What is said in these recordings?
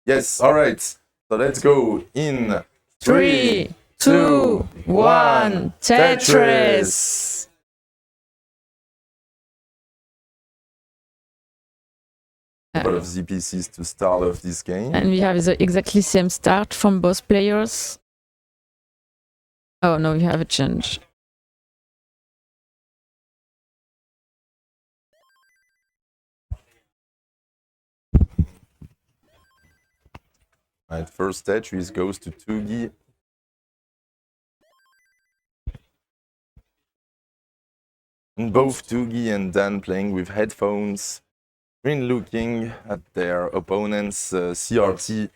Yes, alright. So let's go in 3, 2, 1, Tetris! A lot of ZPCs to start off this game. And we have the exactly same start from both players. Oh no, we have a change. Right, first Tetris goes to Tugi. And both Tugi and Dan playing with headphones, screen looking at their opponent's CRT.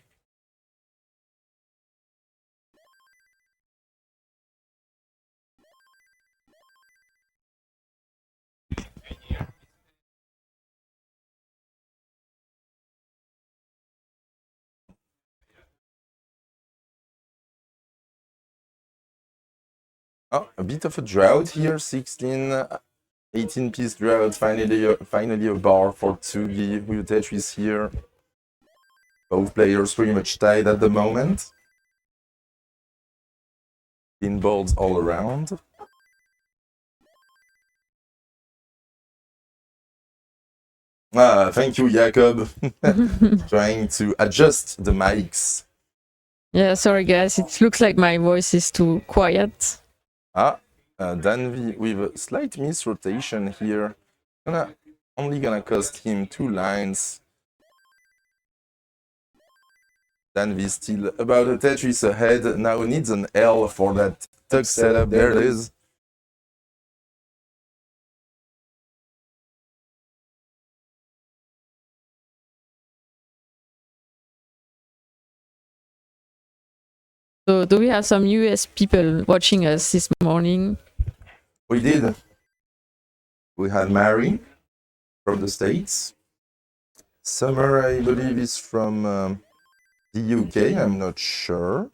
Oh, a bit of a drought here, 16, 18-piece drought, finally a bar for Tugi with Tetris here. Both players pretty much tied at the moment. Pinballs all around. Thank you, Jacob. Trying to adjust the mics. Yeah, sorry guys, it looks like my voice is too quiet. DanV with a slight misrotation here. Only gonna cost him 2 lines. DanV still about a Tetris ahead. Now needs an L for that tug setup. There it is. So do we have some US people watching us this morning? We did. We had Mary from the States. Summer, I believe, is from the UK. I'm not sure.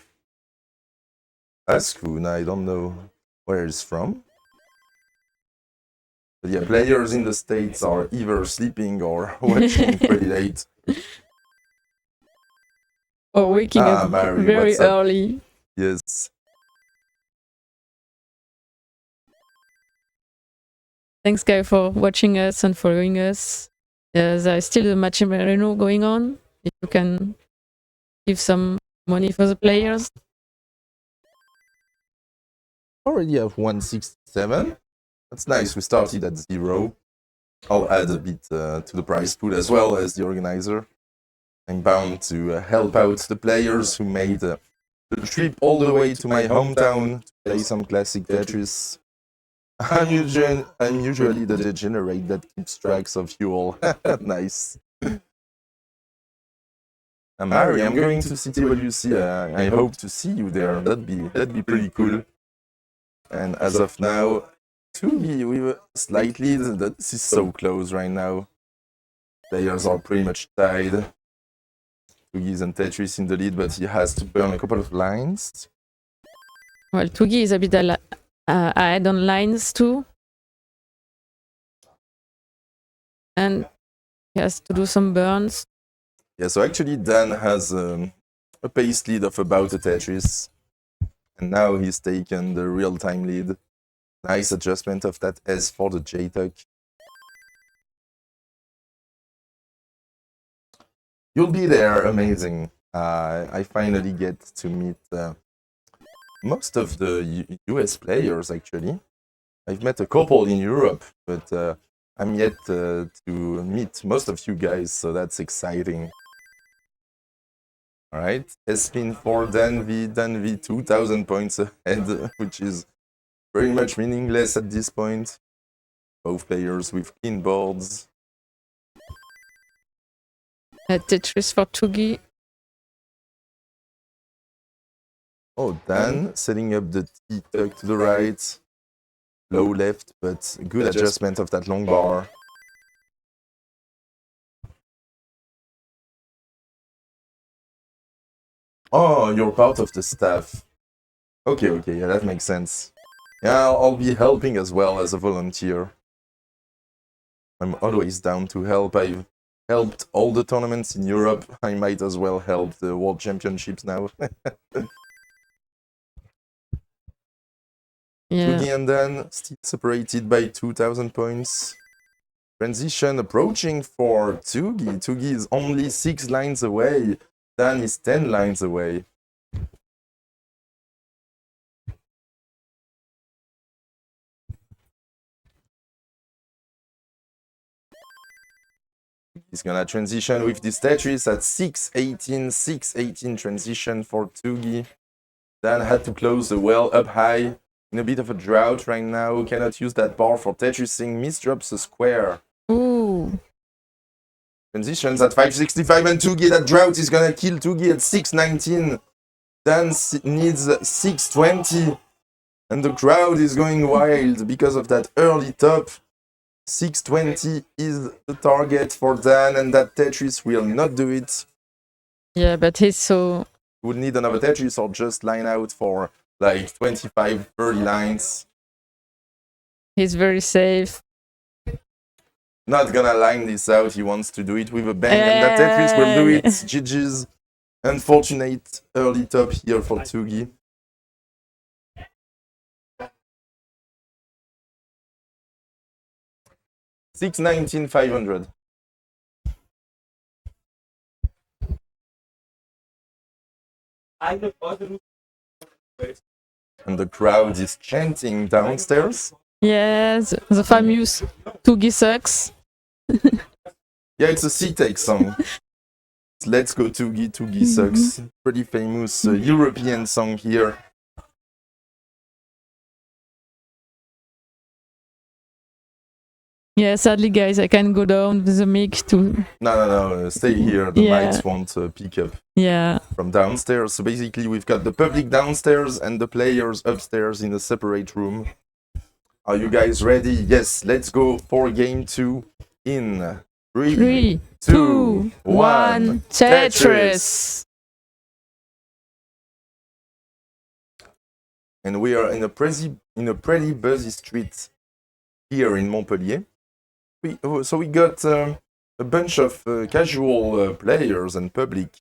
Askun, I don't know where it's from. But yeah, players in the States are either sleeping or watching pretty late. Or waking up Mary, very what's up? early. Yes. Thanks guys for watching us and following us. There's still a match in Marino going on. If you can give some money for the players. Already have 167. That's nice. We started at 0. I'll add a bit to the prize pool as well as the organizer. I'm bound to help out the players who made the trip all the way to my hometown to play some classic Tetris. I'm usually the degenerate that keeps tracks of you all. Nice. Mary, I'm going to CTWC. I hope to see you there. That'd be pretty cool. And as of now, Tugi with a slight lead. This is so close right now. Players are pretty much tied. Tugi's and Tetris in the lead, but he has to burn a couple of lines. Well, Tugi is a bit ahead on lines too. And he has to do some burns. Yeah, so actually Dan has a pace lead of about a Tetris. And now he's taken the real-time lead. Nice adjustment of that S for the J-Tuck. You'll be there, amazing. I finally get to meet most of the US players, actually. I've met a couple in Europe, but I'm yet to meet most of you guys, so that's exciting. Alright, S-Spin for DanV 2000 points ahead, which is very much meaningless at this point. Both players with clean boards. Tetris for Tugi. Oh, Dan setting up the T-Tuck to the right. Low left, but good adjustment of that long bar. Oh, you're part of the staff. Okay, yeah, that makes sense. Yeah, I'll be helping as well as a volunteer. I'm always down to help. I've helped all the tournaments in Europe. I might as well help the World Championships now. Yeah. Tugi and Dan still separated by 2,000 points. Transition approaching for Tugi. Tugi is only 6 lines away. Dan is 10 lines away. He's gonna transition with this Tetris at 6-18, 6-18 transition for Tugi. Dan had to close the well up high. In a bit of a drought right now. Cannot use that bar for Tetrising. Misdrops a square. Ooh. Transitions at 565 and Tugi. That drought is gonna kill Tugi at 619. Dan needs 620. And the crowd is going wild because of that early top. 620 is the target for Dan, and that Tetris will not do it. Yeah, but he's so... Would need another Tetris or just line out for like 25, 30 lines. He's very safe. Not gonna line this out, he wants to do it with a bang, and that Tetris will do it. GG's. Unfortunate early top here for Tugi. $619,500. And the crowd is chanting downstairs. Yes, the famous Tugi sucks. Yeah, it's a CTWC song. Let's go Tugi, Tugi sucks. Pretty famous European song here. Yeah, sadly, guys, I can go down with the mic to... No, stay here. The mics won't pick up from downstairs. So basically, we've got the public downstairs and the players upstairs in a separate room. Are you guys ready? Yes, let's go for game 2 in 3, 2, 1, Tetris! And we are in a pretty busy street here in Montpellier. So we got a bunch of casual players and public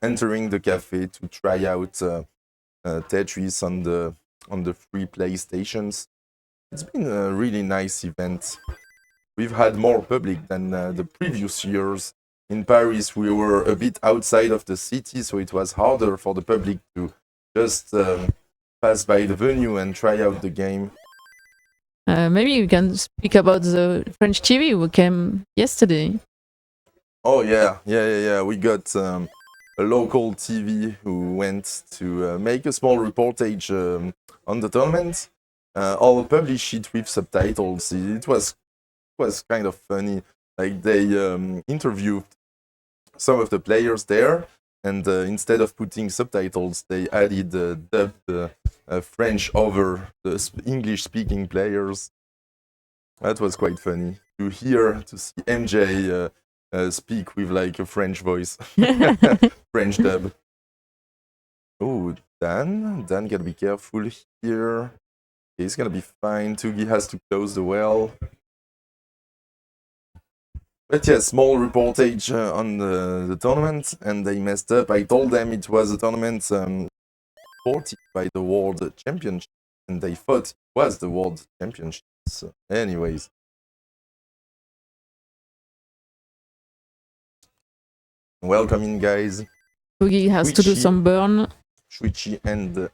entering the cafe to try out Tetris on the free playstations. It's been a really nice event. We've had more public than the previous years. In Paris, we were a bit outside of the city, so it was harder for the public to just pass by the venue and try out the game. Maybe we can speak about the French TV who came yesterday. Oh yeah. We got a local TV who went to make a small reportage on the tournament. I'll publish it with subtitles. It was kind of funny. Like they interviewed some of the players there, and instead of putting subtitles, they added dubbed French over the English-speaking players. That was quite funny to see MJ speak with like a French voice, French dub. Oh, Dan gotta be careful here. He's gonna be fine. Tugi has to close the well. But yeah, small reportage on the tournament, and they messed up. I told them it was a tournament supported by the World Championship, and they thought it was the World Championship. So, anyways. Welcome in, guys. Tugi has to do some burn. Switchy and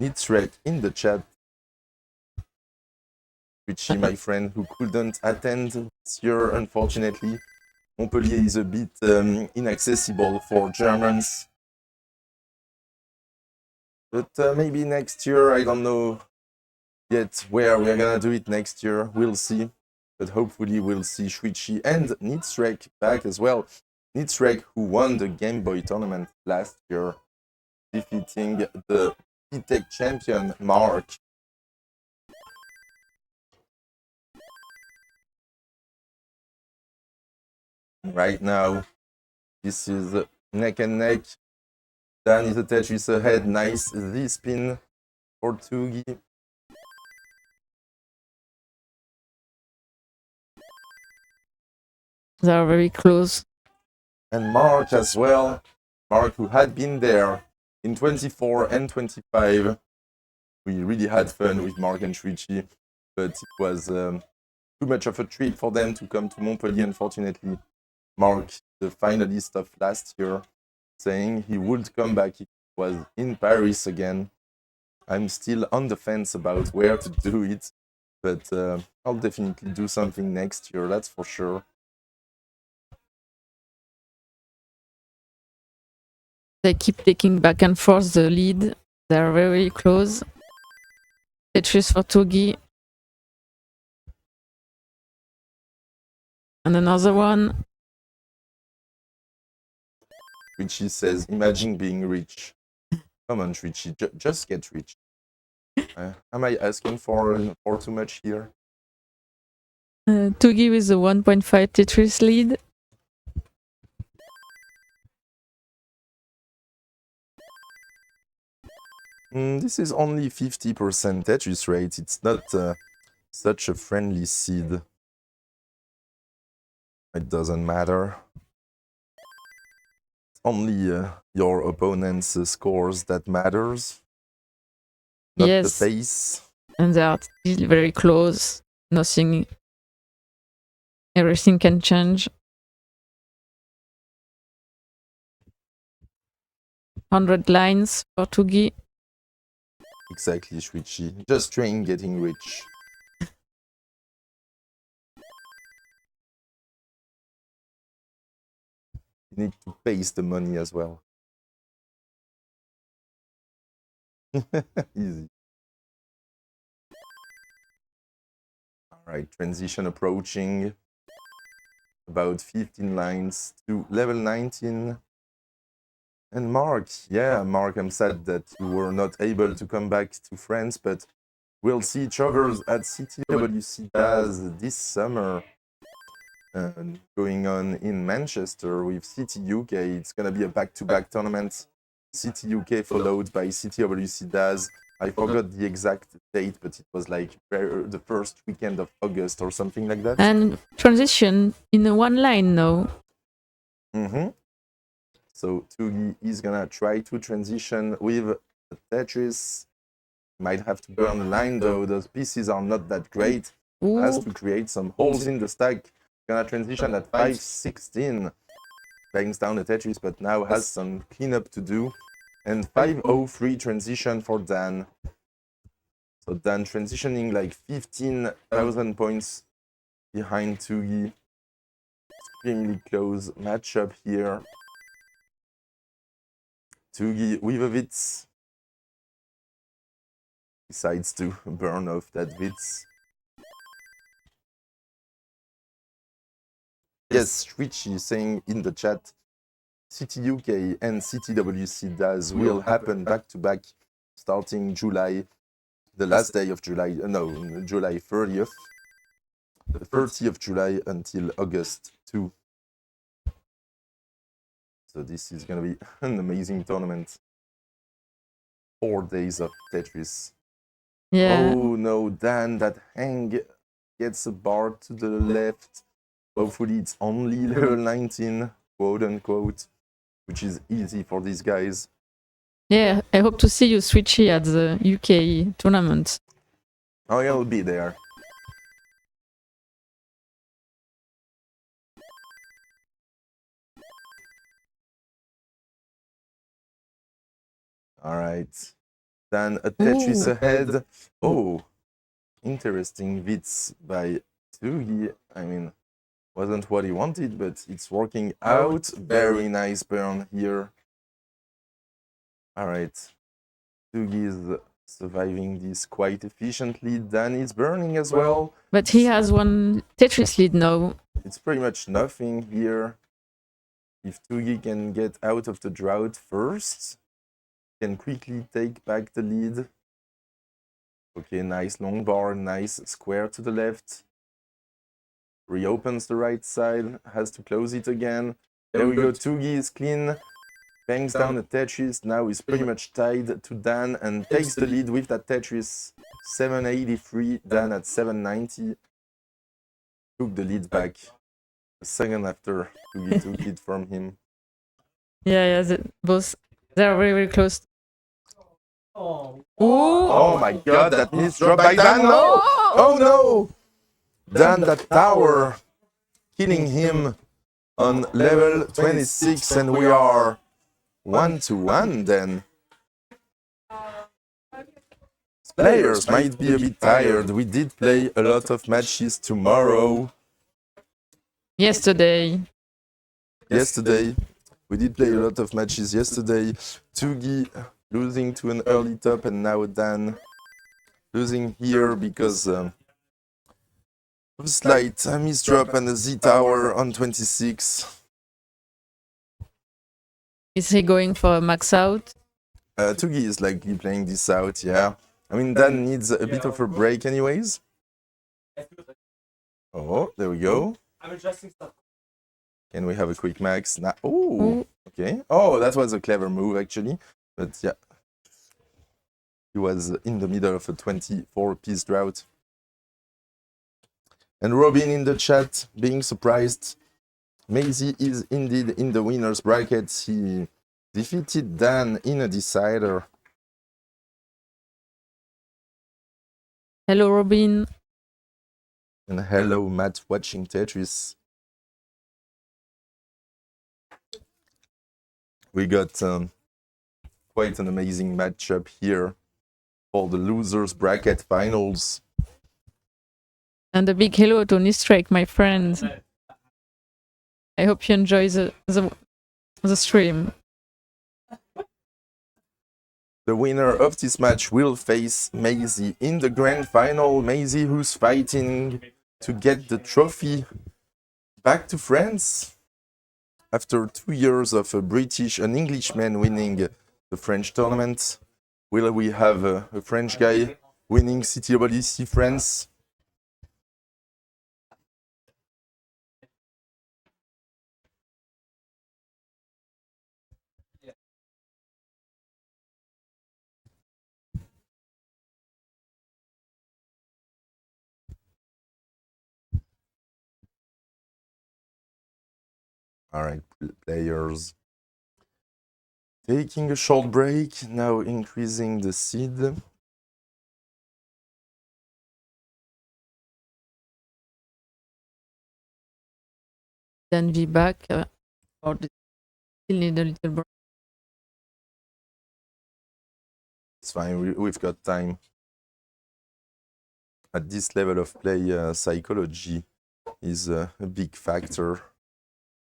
Nitzrek in the chat. Switchy, my friend, who couldn't attend this year, unfortunately. Montpellier is a bit inaccessible for Germans. But maybe next year, I don't know yet where we're gonna do it next year. We'll see. But hopefully we'll see Switchy and Nitzrek back as well. Nitzrek, who won the Game Boy tournament last year, defeating the CTWC champion Mark. Right now, this is neck and neck. Dan is a Tetris ahead. Nice Z-spin for Tugi. They are very close. And Mark as well. Mark, who had been there in 24 and 25. We really had fun with Mark and Shuichi, but it was too much of a trip for them to come to Montpellier, unfortunately. Mark, the finalist of last year, saying he would come back if it was in Paris again. I'm still on the fence about where to do it, but I'll definitely do something next year, that's for sure. They keep taking back and forth the lead. They're very close. Tetris for Tugi. And another one. Richie says, imagine being rich. Come on, Richie, just get rich. Am I asking for too much here? Tugi with the 1.5 Tetris lead. This is only 50% Tetris rate. It's not such a friendly seed. It doesn't matter. It's only your opponent's scores that matters, not Yes. the pace. And they are still very close. Nothing. Everything can change. 100 lines for Tugi. Exactly, Shuichi. Just train getting rich. You need to pace the money as well. Easy. Alright, transition approaching. About 15 lines to level 19. And Mark, yeah, Mark, I'm sad that you were not able to come back to France, but we'll see each other at CTWC DAS this summer. Going on in Manchester with CTUK. It's gonna be a back-to-back tournament. CTUK followed by CTWC DAS. I forgot the exact date, but it was like the first weekend of August or something like that. And transition in one line now. So Tugi is gonna try to transition with the Tetris. Might have to burn the line though. Those pieces are not that great. Has to create some holes in the stack. Gonna transition at 5:16. Bangs down the Tetris, but now has some cleanup to do. And 5:03 transition for Dan. So Dan transitioning like 15,000 points behind Tugi. Extremely close matchup here. Tugi with a Witz decides to burn off that Witz. Yes, Richie saying in the chat, CTUK and CTWC DAS will happen back to back starting July, the last day of July, no, July 30th, the 30th of July until August 2. So this is gonna be an amazing tournament. 4 days of Tetris. Yeah. Oh no, Dan, that hang gets a bar to the left. Hopefully it's only level 19, quote unquote, which is easy for these guys. Yeah, I hope to see you, Switchy, at the UK tournament. Oh, I'll be there. All right. Then a Tetris ahead. Oh, interesting Witz by Tugi. I mean, wasn't what he wanted, but it's working out. Very nice burn here. All right. Tugi is surviving this quite efficiently. Dan is burning as well. But he has one Tetris lead now. It's pretty much nothing here. If Tugi can get out of the drought first, can quickly take back the lead. Okay, nice long bar, nice square to the left. Reopens the right side, has to close it again. There we go, Tugi is clean. Bangs down the Tetris, now is pretty much tied to Dan and takes the lead with that Tetris. 783, Dan at 790. Took the lead back. a second after Tugi took it from him. Yeah, both they're very, very close. Oh Oh, my god, that needs drop by Dan. No! Oh no! Dan, that tower, killing him on level 26, and we are 1-1 then. Players might be a bit tired. We did play a lot of matches tomorrow. Yesterday. We did play a lot of matches yesterday. Tugi losing to an early top, and now Dan losing here because of slight misdrop and a Z tower on 26. Is he going for a max out? Tugi is likely playing this out, yeah. I mean, Dan needs a bit of a break anyways. Oh, there we go. I'm adjusting stuff. Can we have a quick max? Oh, okay. Oh, that was a clever move actually. But yeah, he was in the middle of a 24-piece drought. And Robin in the chat being surprised. Maisie is indeed in the winner's bracket. He defeated Dan in a decider. Hello, Robin. And hello, Matt, watching Tetris. We got quite an amazing matchup here for the losers bracket finals. And a big hello to Nistrake, my friend. I hope you enjoy the stream. The winner of this match will face Maisie in the grand final. Maisie, who's fighting to get the trophy back to France after 2 years of an Englishman winning the French tournament. Will we have a French guy winning CTWC France? All right, players taking a short break, now increasing the seed. DanV back. Or still need a little break. It's fine, we've got time. At this level of play, psychology is a big factor.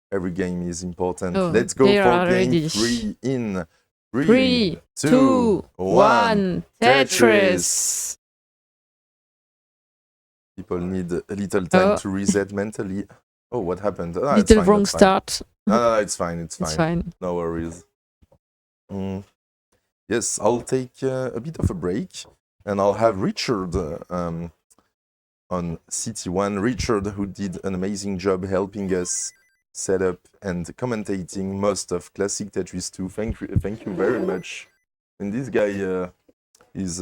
Every game is important. Oh, let's go for game ready. 3 in 3, 2, 1, Tetris! People need a little time to reset mentally. Oh, what happened? Oh, little wrong start. No, it's fine. It's It's fine. No worries. Yes, I'll take a bit of a break, and I'll have Richard on CT1. Richard, who did an amazing job helping us set up and commentating most of Classic Tetris 2. Thank you very much. And this guy is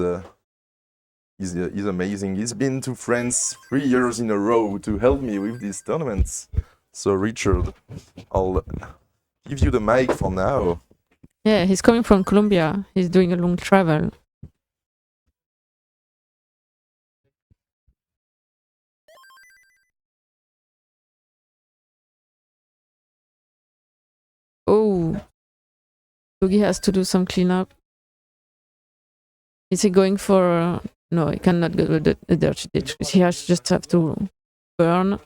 amazing. He's been to France 3 years in a row to help me with these tournaments. So Richard, I'll give you the mic for now. Yeah, he's coming from Colombia. He's doing a long travel. Oh, Tugi has to do some cleanup. Is he going for... no, he cannot go to the dirty ditch. He has just have to burn.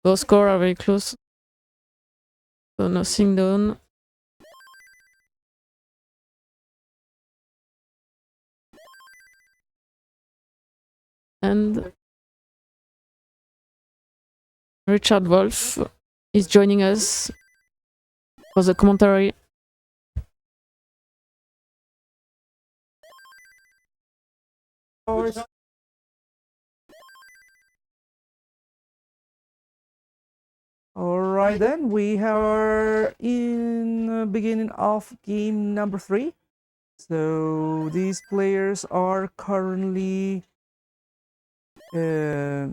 Both scores are very close. So nothing done. And Richard Wolf is joining us for the commentary. Alright then, we are in the beginning of game number 3. So these players are currently, yeah,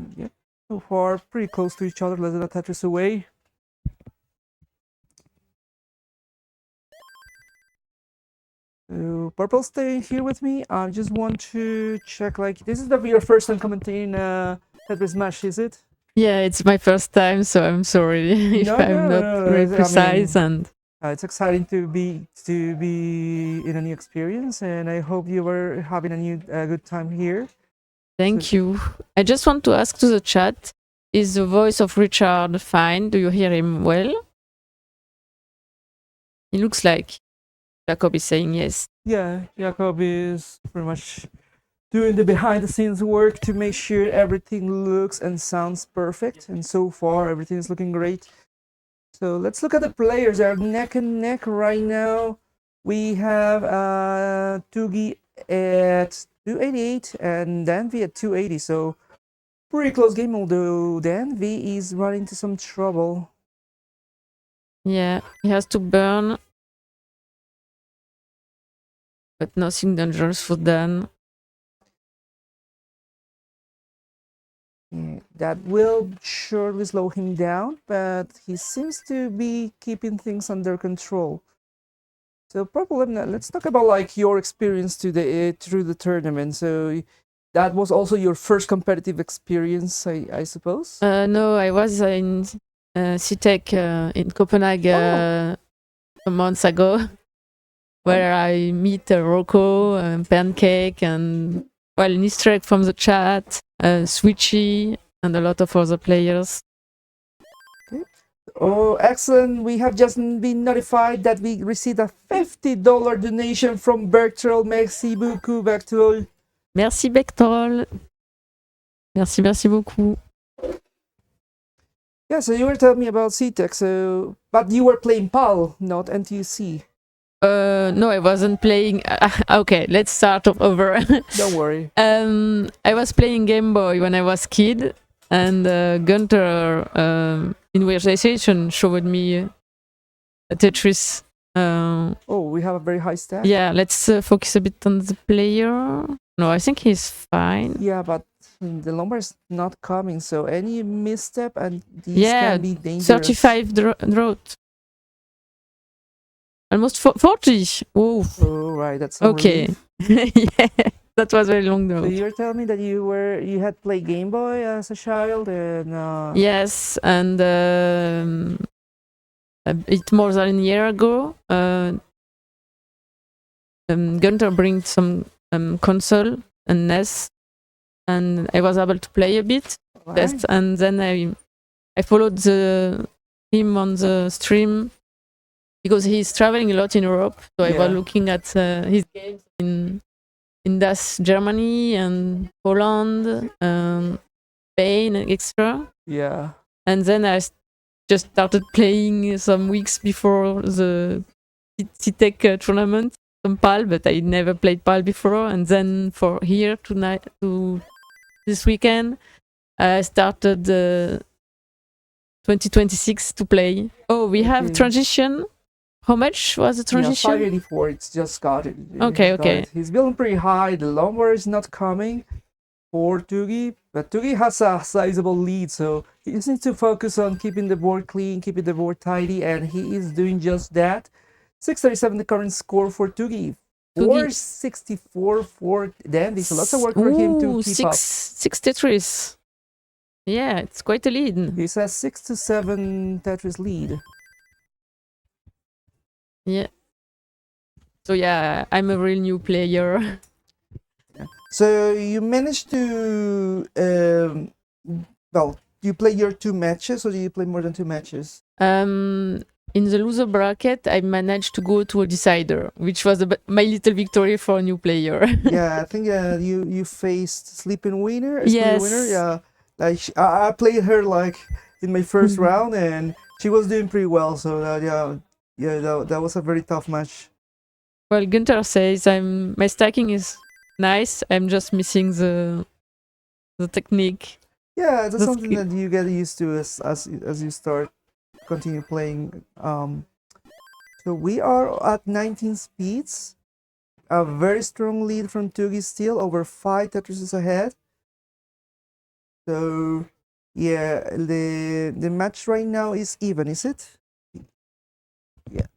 so far pretty close to each other, less than a Tetris away. So Purple, stay here with me. I just want to check, like, this is your first time commenting Tetris Smash, is it? Yeah, it's my first time, so I'm sorry if I'm not very precise. And It's exciting to be in a new experience, and I hope you were having a good time here. thank you. I just want to ask to the chat: is the voice of Richard fine? Do you hear him well? It looks like Jacob is saying yes. Yeah, Jacob is pretty much doing the behind the scenes work to make sure everything looks and sounds perfect, and so far everything is looking great. So let's look at the players. They're neck and neck right now. We have Tugi at 288 and DanV at 280. So pretty close game, although DanV is running into some trouble. Yeah, he has to burn, but nothing dangerous for Dan. Yeah, that will surely slow him down, but he seems to be keeping things under control. So probably let's talk about like your experience through the tournament. So that was also your first competitive experience, I suppose. No, I was in CTEC in Copenhagen a month ago, where I meet Rocco, Pancake, and well, Nistrek from the chat, Switchy, and a lot of other players. Okay. Oh, excellent. We have just been notified that we received a $50 donation from Bertrand. Merci beaucoup, Bertrand. Merci Bectrol. Merci beaucoup. Yeah, so you were telling me about CTEC, but you were playing PAL, not NTUC. No, I wasn't playing. Okay, let's start over. Don't worry. I was playing Game Boy when I was kid, and Gunter in Conversation showed me a Tetris. Oh, we have a very high stat. Yeah, let's focus a bit on the player. No, I think he's fine. Yeah, but the number is not coming, so any misstep and these can be dangerous. 35 drought. Almost 40. Oh, right, that's okay. Yeah, that was very long though. So you're telling me that you had played Game Boy as a child, and yes, and a bit more than a year ago, Gunter bring some console and NES, and I was able to play a bit. Test, and then I followed him on the stream because he's traveling a lot in Europe. So I was looking at his games in Das Germany and Poland, Spain, etc. Yeah. And then I just started playing some weeks before the CTEC tournament, some PAL, but I never played PAL before. And then for here tonight, to this weekend, I started 2026 to play. Oh, we have transition. How much was the transition? 584. It's just started. Okay. He's building pretty high. The lumber is not coming for Tugi, but Tugi has a sizable lead, so he just needs to focus on keeping the board clean, keeping the board tidy, and he is doing just that. 637 the current score for Tugi. 464 for Dan. There's lots of work for him to keep up. 63. Yeah, it's quite a lead. He says 6 to 7 Tetris lead. Yeah. So yeah, I'm a real new player. So you managed to, you play your 2 matches, or do you play more than 2 matches? In the loser bracket, I managed to go to a decider, which was my little victory for a new player. Yeah, I think you faced Sleeping Winner. Yes. Winner. Yeah, like I played her like in my first round, and she was doing pretty well. So that was a very tough match. Well, Gunter says my stacking is nice. I'm just missing the technique. Yeah, that's something that you get used to as you continue playing. So we are at 19 speeds. a very strong lead from Tugi still, over 5 Tetrises ahead. So yeah, the match right now is even, is it? Yeah.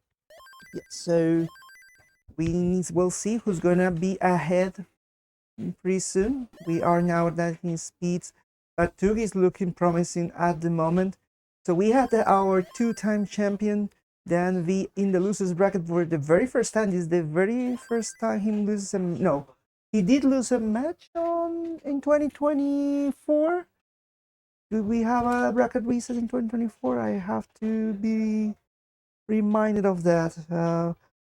So we'll see who's gonna be ahead pretty soon. We are now at his speeds, but Tugi is looking promising at the moment. So we had our 2-time champion DanV in the losers bracket for the very first time. This is the very first time he loses no, he did lose a match in 2024. Do we have a bracket reset in 2024? I have to be reminded of that.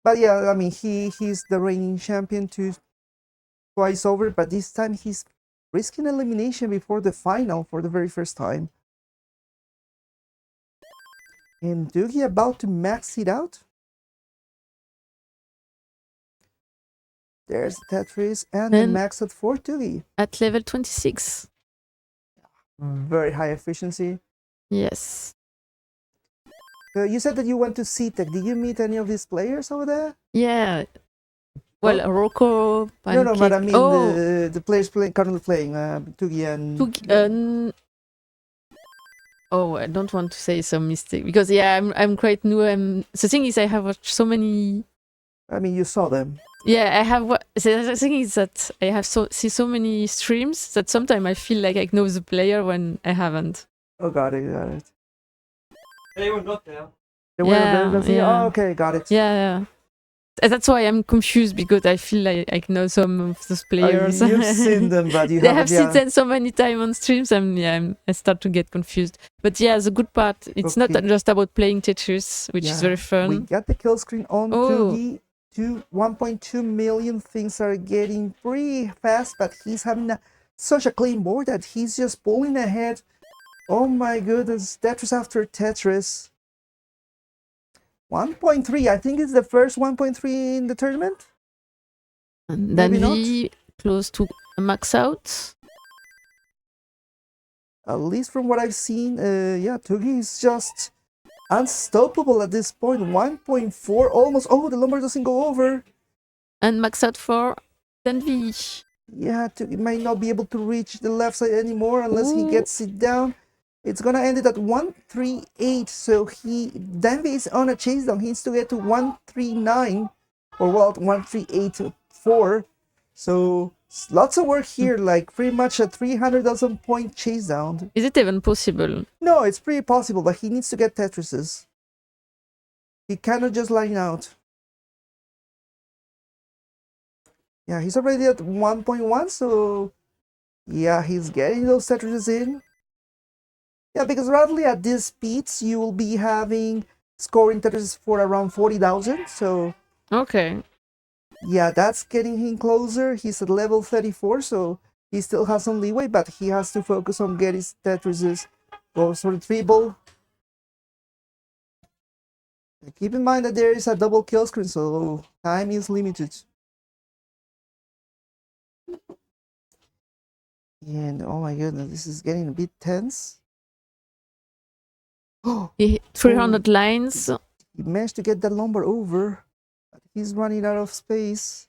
But yeah, I mean, he's the reigning champion twice over, but this time he's risking elimination before the final for the very first time. And Tugi about to max it out. There's Tetris and the max out for Tugi. At level 26. Very high efficiency. Yes. You said that you went to CTEC. Did you meet any of these players over there? Yeah. Well, Rocco, Pancake. No, but I mean the players currently playing, Tugi and... Tugi, oh, I don't want to say some mistake because I'm quite new. The thing is, I have watched so many. I mean, you saw them. Yeah, I have. The thing is that I have see so many streams that sometimes I feel like I know the player when I haven't. Oh, got it. They were not there. They were there. Yeah. Oh, okay, got it. Yeah. That's why I'm confused because I feel like I know some of those players. You've seen them, but you haven't. They have seen them so many times on streams. I start to get confused. But yeah, the good part, it's not just about playing Tetris, which is very fun. We got the kill screen on Tugi. 1.2 million things are getting pretty fast, but he's having such a clean board that he's just pulling ahead. Oh my goodness, Tetris after Tetris. 1.3, I think it's the first 1.3 in the tournament. And then we close to max out. At least from what I've seen, Tugi is just unstoppable at this point. 1.4 almost. Oh, the lumber doesn't go over. And max out for DanV. Yeah, Tugi might not be able to reach the left side anymore unless he gets it down. It's gonna end it at 138, so DanV is on a chase down. He needs to get to 139, or 138.4. So lots of work here, like pretty much a 300,000 point chase down. Is it even possible? No, it's pretty possible, but he needs to get Tetrises. He cannot just line out. Yeah, he's already at 1.1, so yeah, he's getting those Tetrises in. Yeah, because roughly at these speeds, you will be having scoring Tetris for around 40,000. So okay. Yeah, that's getting him closer. He's at level 34, so he still has some leeway, but he has to focus on getting his Tetrises. Goes for the triple. Keep in mind that there is a double kill screen, so time is limited. And oh my goodness, this is getting a bit tense. 300 lines. He managed to get that lumber over. He's running out of space.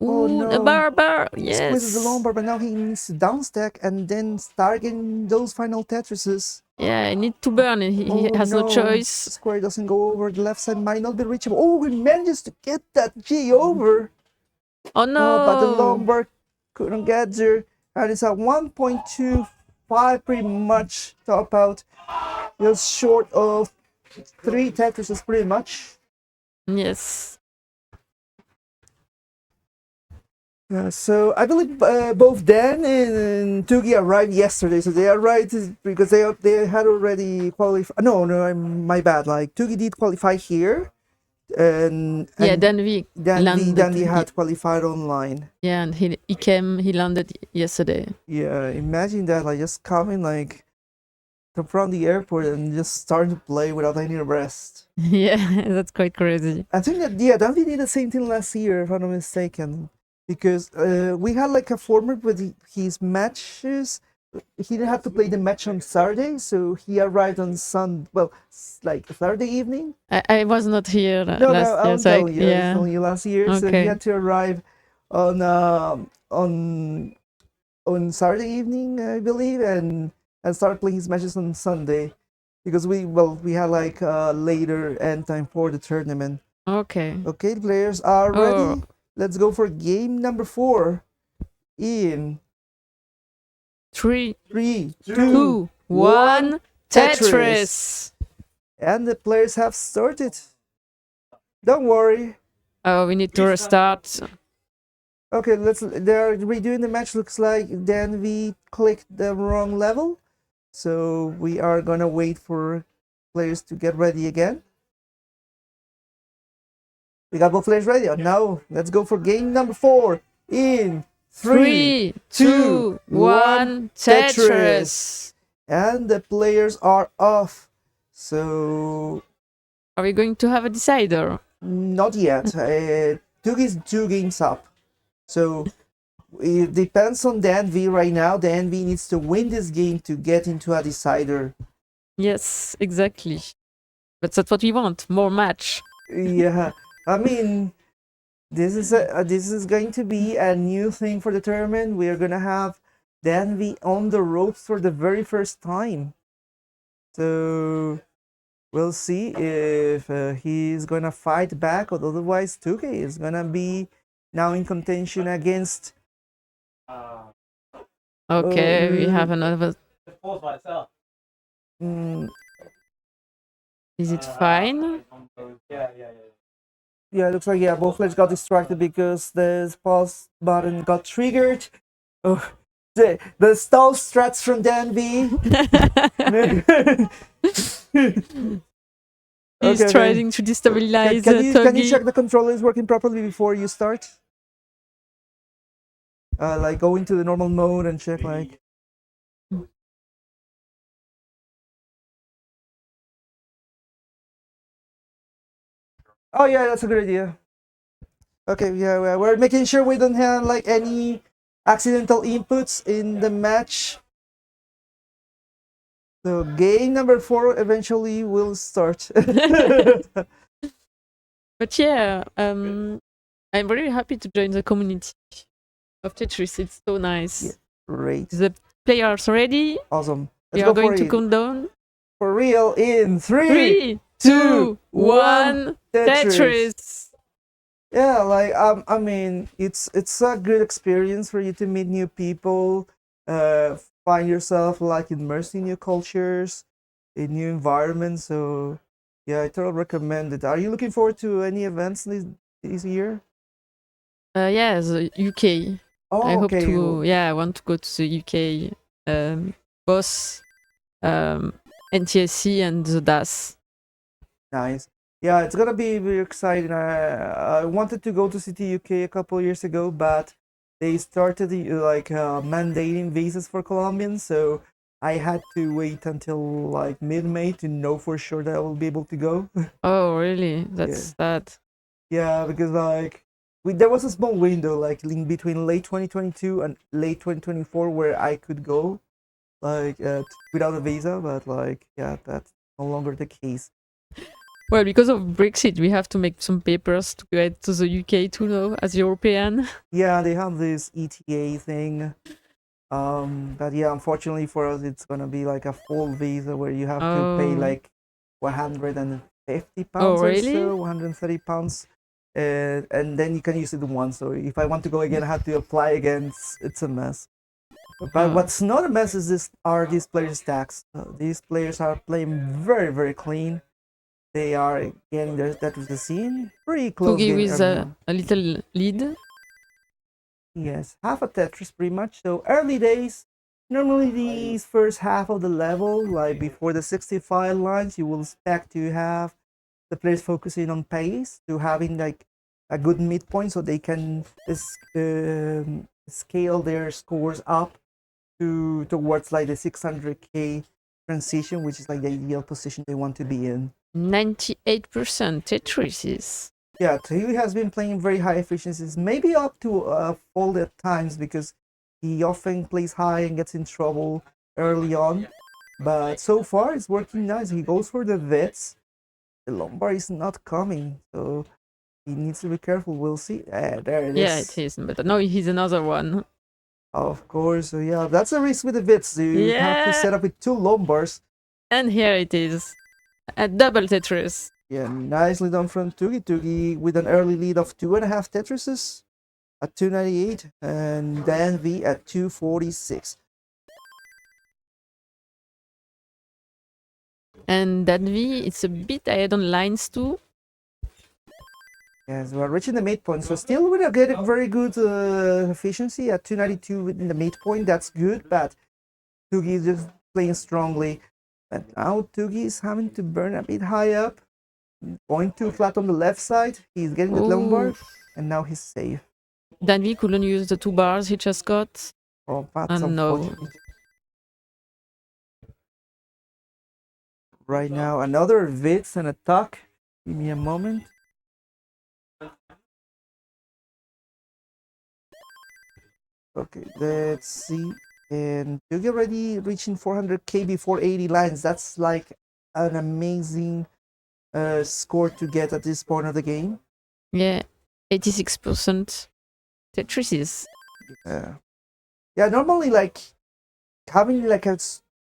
Ooh, oh no! The bar, yes. Squeezes the lumber, but now he needs to downstack and then start getting those final Tetrises. Yeah, I need to burn it. He has no choice. The square doesn't go over. The left side might not be reachable. Oh, he manages to get that G over. Oh no! But the lumber couldn't get there. And it's a 1.25 pretty much top out. Just short of 3 Tetrises pretty much. Yes. So I believe both Dan and Tugi arrived yesterday. So they arrived because they had already qualified. No, my bad. Like Tugi did qualify here, and DanV had qualified online. Yeah, and he landed yesterday. Yeah, imagine that, like just coming like from the airport and just starting to play without any rest. Yeah, that's quite crazy. I think that DanV did the same thing last year, if I'm not mistaken. Because we had like a format with his matches he didn't have to play the match on Saturday, so he arrived on like Saturday evening. I was not here No, last year, I'm so telling you, I was yeah. telling you last year. So he Okay. had to arrive on on Saturday evening, I believe, and start playing his matches on Sunday, because we had like later end time for the tournament. Okay. Okay, the players are Oh. ready. Let's go for game number 4 in 3, 3, 2, 2, 1. Tetris. and the players have started. Don't worry. Oh, we need to restart. Okay, they're redoing the match. Looks like DanV clicked the wrong level. So we are gonna wait for players to get ready again. We got both players ready. Now let's go for game number 4 in 3, 2, 1. Tetris. and the players are off. So Are we going to have a decider? not yet. Tugi's 2 games up. So it depends on DanV right now. DanV needs to win this game to get into a decider. Yes, exactly. But that's what we want. More match. Yeah, I mean, this is going to be a new thing for the tournament. We are gonna have DanV on the ropes for the very first time. So we'll see if he's gonna fight back, or otherwise Tugi is gonna be now in contention against. Okay, we have another. It falls by itself. Mm, Is it fine? Yeah. yeah, it looks like both players got distracted because the pause button got triggered. Oh, the stall strats from DanV. He's Okay. trying to destabilize Can you Tugi. check the controller is working properly before you start? Like go into the normal mode and check like. Oh yeah, that's a good idea. Okay, yeah, we're making sure we don't have like any accidental inputs in the match. So game number 4 eventually will start. But yeah, I'm very happy to join the community of Tetris. It's so nice. Yeah. Great, The players ready? awesome. We Let's are go going for to it. count down. For real in 3, 3, 2, 2, 1. Tetris. Yeah, like I mean, it's a good experience for you to meet new people, find yourself like immersed in new cultures, in new environments. So yeah, I totally recommend it. Are you looking forward to any events this year? Yeah, the UK. Oh, I hope okay. to. Yeah, I want to go to the UK. Both NTSC and the DAS. Nice. Yeah, it's gonna be very exciting. I wanted to go to CTWC a couple years ago, but they started mandating visas for Colombians, so I had to wait until like mid-May to know for sure that I will be able to go. Oh, really? That's sad. Yeah, because there was a small window like in between late 2022 and late 2024 where I could go without a visa, but that's no longer the case. Well, because of Brexit, we have to make some papers to get to the UK too, now as European. Yeah, they have this ETA thing. But yeah, unfortunately for us, it's gonna be like a full visa where you have to pay Oh. like 150 pounds Oh, or really? so, 130 pounds. And then you can use it once. So if I want to go again, I have to apply again. It's a mess. But what's not a mess is these players' stacks. These players are playing very, very clean. They are getting that was the scene pretty close. Tugi game, with everyone. a little lead. Yes, half a Tetris pretty much. So early days, normally these first half of the level, like before the 65 lines, you will expect to have the players focusing on pace, to having like a good midpoint so they can scale their scores up towards like the 600k transition, which is like the ideal position they want to be in. 98% Tetris is. Yeah, Tugi has been playing very high efficiencies, maybe up to fold at times because He often plays high and gets in trouble early on, but so far it's working nice. He goes for the vets. The Lombard is not coming, so he needs to be careful. We'll see. There it is. Yeah, it is. But no, he's another one. Of course, so yeah, that's a risk with the vets. You have to Yeah. set up with 2 Lombards. And here it is. A double Tetris. Yeah, nicely done from Tugi. Tugi with an early lead of 2.5 Tetrises at 298 and DanV at 246. And DanV, it's a bit ahead on lines too. Yes, we're reaching the midpoint, so still we get a very good efficiency at 292 within the midpoint. That's good, but Tugi is just playing strongly. But now Tugi is having to burn a bit high up, going too flat on the left side. He's getting the Lombard, Ooh. and now he's safe. DanV couldn't use the 2 bars he just got. Oh, that's No. unfortunate. Right now, another Vitz and a tuck. Give me a moment. Okay, let's see. And Tugi already reaching 400k before 80 lines. That's like an amazing score to get at this point of the game. Yeah, 86% Tetrises. Yeah, normally like having like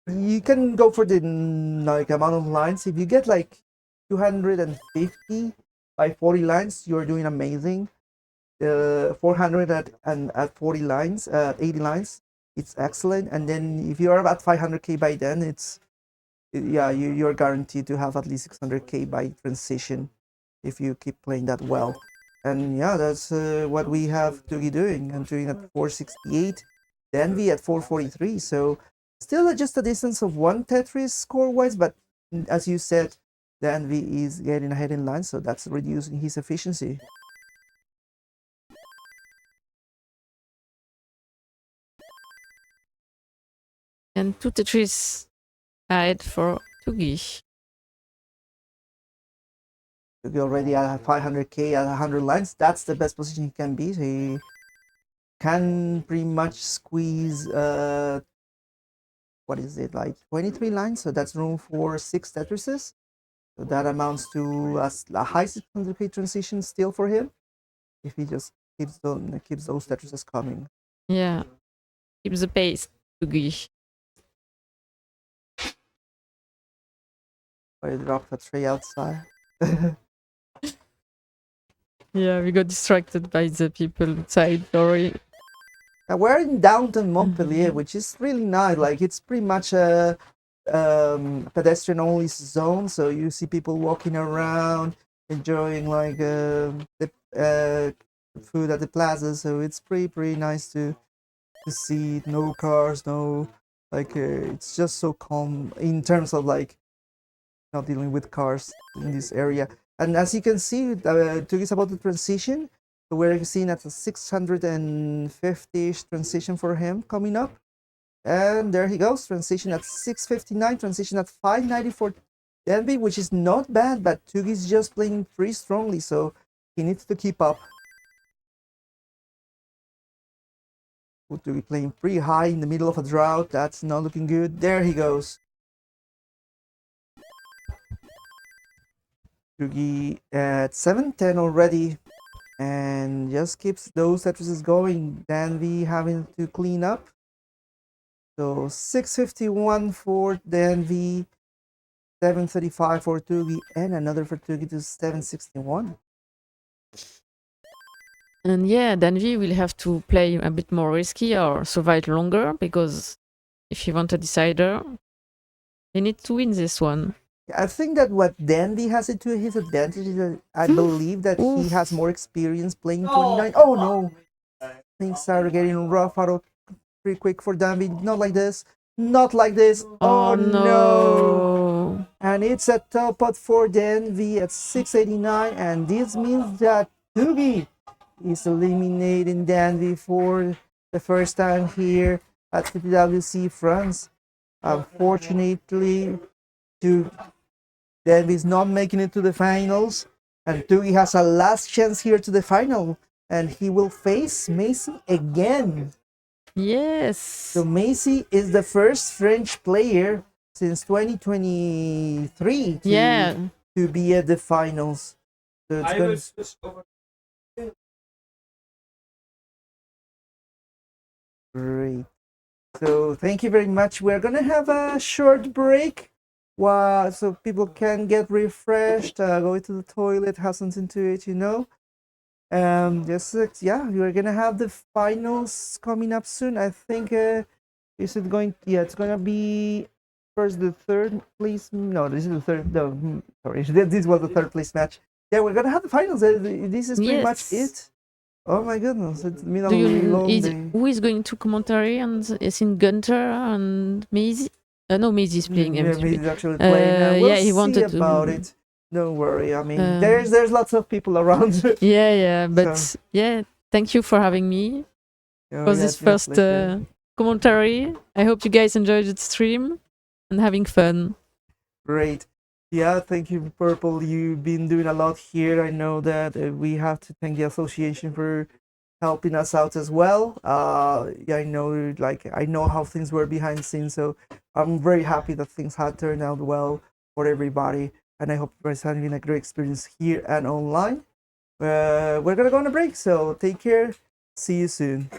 you can go for the like amount of lines. If you get like 250 by 40 lines, you're doing amazing. 400 at 40 lines, 80 lines, it's excellent. And then if you are at 500k by then, you're guaranteed to have at least 600k by transition if you keep playing that well. And yeah, that's what we have Tugi doing. I'm doing at 468, DanV at 443. So still just a distance of 1 Tetris score-wise, but as you said, DanV is getting ahead in line, so that's reducing his efficiency. And 2 Tetris ahead for Tugi. Tugi already at 500k at 100 lines. That's the best position he can be. So he can pretty much squeeze what is it, like 23 lines, so that's room for 6 Tetrises. So that amounts to a high 600k transition still for him if he just keeps those Tetrises coming. Yeah, keep the pace, Tugi. I dropped a tray outside. Yeah, we got distracted by the people outside, sorry. We're in downtown Montpellier, which is really nice. Like it's pretty much a pedestrian-only zone, so you see people walking around, enjoying like the food at the plaza. So it's pretty nice to see. No cars, no like it's just so calm in terms of like not dealing with cars in this area. And as you can see, Tugi is about to transition. So we're seeing at a 650-ish transition for him coming up. And there he goes, transition at 659, transition at 590 for DanV, which is not bad, but Tugi is just playing pretty strongly, so he needs to keep up. Tugi playing pretty high in the middle of a drought, that's not looking good. There he goes. Tugi at 710 already, and just keeps those Tetrises going. DanV having to clean up. So 651 for DanV, 735 for Tugi, and another for Tugi to 761. And yeah, DanV will have to play a bit more risky or survive longer, because if he wants a decider, he needs to win this one. I think that what DanV has it to his advantage is that I believe that he has more experience playing 29. Oh no! Things are getting rough out pretty quick for DanV. Not like this. Not like this. Oh no! And it's a top pot for DanV at 689, and this means that Tugi is eliminating DanV for the first time here at CTWC France. Unfortunately, DanV is not making it to the finals, and Tugi has a last chance here to the final, and he will face Mason again. Yes. So Macy is the first French player since 2023 Yeah. to be at the finals. So it's I gonna- will switch over. Great. So thank you very much. We're gonna have a short break, so people can get refreshed, go to the toilet, have something to eat, you know. Yeah, we're gonna have the finals coming up soon. I think is it going? Yeah, it's gonna be first the third place. No, this is the third. No, sorry, this was the third place match. Yeah, we're gonna have the finals. This is pretty much Yes. it. Oh my goodness, it's been a Do you long is day. who is going to commentary? And is in Gunter and Maisie? No, Maisie is playing Yeah, MTV. he's actually playing. We'll yeah, he see wanted to. about it. Don't worry. I mean, Um, there's lots of people around. Yeah, but So- yeah, thank you for having me Oh, for yeah, this it's my first pleasure. commentary. I hope you guys enjoyed the stream and having fun. Great. Yeah, thank you, Purple. You've been doing a lot here. I know that we have to thank the association for helping us out as well. Yeah, I know how things were behind the scenes, so I'm very happy that things had turned out well for everybody, and I hope everybody's having a great experience here and online. We're gonna go on a break, so take care. See you soon.